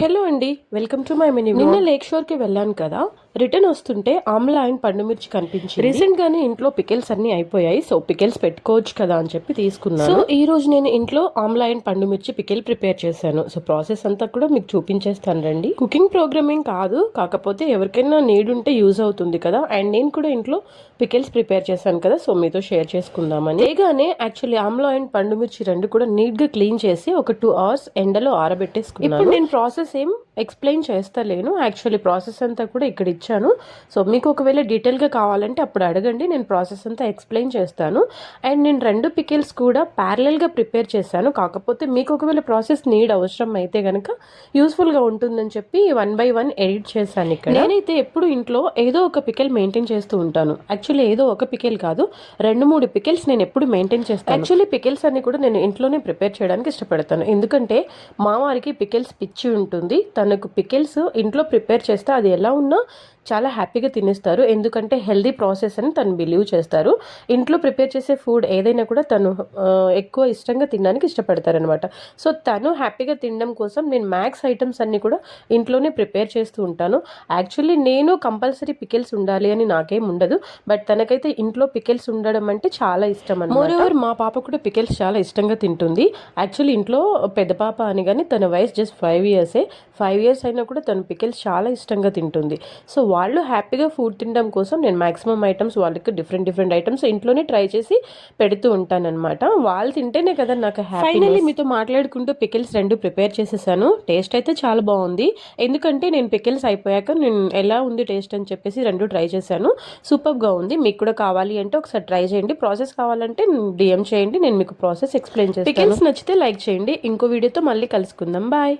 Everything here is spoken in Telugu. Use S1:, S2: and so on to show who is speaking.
S1: హలో అండి, వెల్కమ్ టు మై మినీ. నిన్న లేక్ షోర్ కి వెళ్ళాను కదా, రిటర్న్ వస్తుంటే ఆమ్లా అండ్ పండు మిర్చి కనిపించింది. రీసెంట్ గానే ఇంట్లో పికిల్స్ అన్ని అయిపోయాయి, సో పికిల్స్ పెట్టుకోవచ్చు కదా అని చెప్పి తీసుకున్నాను. సో ఈ రోజు నేను ఇంట్లో ఆమ్లా అండ్ పండు మిర్చి పికిల్ ప్రిపేర్ చేశాను. సో ప్రాసెస్ అంతా కూడా మీకు చూపించేస్తాను రండి. కుకింగ్ ప్రోగ్రామింగ్ కాదు, కాకపోతే ఎవరికైనా నీడ్ ఉంటే యూజ్ అవుతుంది కదా. అండ్ నేను కూడా ఇంట్లో పికిల్స్ ప్రిపేర్ చేశాను కదా, సో మీతో షేర్ చేసుకుందామని. లేగానే యాక్చువల్లీ ఆమ్లా అండ్ పండు మిర్చి రెండు కూడా నీట్ గా క్లీన్ చేసి ఒక 2 hours ఎండలో ఆరబెట్టేసుకున్నాను. ఇప్పుడు నేను ప్రాసెస్ ఏం ఎక్స్ప్లెయిన్ చేస్తలేను, యాక్చువల్లీ ప్రాసెస్ అంతా కూడా ఇక్కడ ఇచ్చాను. సో మీకు ఒకవేళ డీటెయిల్గా కావాలంటే అప్పుడు అడగండి, నేను ప్రాసెస్ అంతా ఎక్స్ప్లెయిన్ చేస్తాను. అండ్ నేను 2 పికిల్స్ కూడా ప్యారలల్గా ప్రిపేర్ చేశాను. కాకపోతే మీకు ఒకవేళ ప్రాసెస్ నీడ్ అవసరం అయితే కనుక యూస్ఫుల్గా ఉంటుందని చెప్పి 1 by 1 ఎడిట్ చేశాను. ఇక్కడ నేనైతే ఎప్పుడు ఇంట్లో ఏదో ఒక పికిల్ మెయింటైన్ చేస్తూ ఉంటాను. యాక్చువల్లీ ఏదో ఒక పికిల్ కాదు, 2-3 పికిల్స్ నేను ఎప్పుడు మెయింటైన్ చేస్తాను. యాక్చువల్లీ పికిల్స్ అన్ని కూడా నేను ఇంట్లోనే ప్రిపేర్ చేయడానికి ఇష్టపడతాను, ఎందుకంటే మా వారికి పికిల్స్ పిచ్చి ఉంటుంది. తనకు పికిల్స్ ఇంట్లో ప్రిపేర్ చేస్తే అది ఎలా ఉన్నా చాలా హ్యాపీగా తినేస్తారు, ఎందుకంటే హెల్దీ ప్రాసెస్ అని తను బిలీవ్ చేస్తారు. ఇంట్లో ప్రిపేర్ చేసే ఫుడ్ ఏదైనా కూడా తను ఎక్కువ ఇష్టంగా తినడానికి ఇష్టపడతారనమాట. సో తను హ్యాపీగా తినడం కోసం నేను మ్యాక్స్ ఐటమ్స్ అన్ని కూడా ఇంట్లోనే ప్రిపేర్ చేస్తూ ఉంటాను. యాక్చువల్లీ నేను కంపల్సరీ పికిల్స్ ఉండాలి అని నాకేం ఉండదు, బట్ తనకైతే ఇంట్లో పికిల్స్ ఉండడం అంటే చాలా ఇష్టం అన్నమాట. మోరోవర్ మా పాప కూడా పికిల్స్ చాలా ఇష్టంగా తింటుంది. యాక్చువల్లీ ఇంట్లో పెద్ద పాప అని కానీ తన వయసు జస్ట్ 5 years. 5 years అయినా కూడా తను పికిల్స్ చాలా ఇష్టంగా తింటుంది. సో వాళ్ళు హ్యాపీగా ఫుడ్ తినడం కోసం నేను మాక్సిమం ఐటమ్స్ వాళ్ళకి డిఫరెంట్ ఐటమ్స్ ఇంట్లోనే ట్రై చేసి పెడుతూ ఉంటాను అనమాట. వాళ్ళు తింటేనే కదా నాకు హ్యాపీ. ఫైనల్లీ మీతో మాట్లాడుకుంటూ పికిల్స్ 2 ప్రిపేర్ చేసేసాను. టేస్ట్ అయితే చాలా బాగుంది, ఎందుకంటే నేను పికిల్స్ అయిపోయాక నేను ఎలా ఉంది టేస్ట్ అని చెప్పేసి 2 ట్రై చేశాను. సూపర్గా ఉంది. మీకు కూడా కావాలి అంటే ఒకసారి ట్రై చేయండి. ప్రాసెస్ కావాలంటే DM చేయండి, నేను మీకు ప్రాసెస్ ఎక్స్ప్లెయిన్ చేస్తాను. పికిల్స్ నచ్చితే లైక్ చేయండి. ఇంకో వీడియోతో మళ్ళీ కలుసుకుందాం. బాయ్.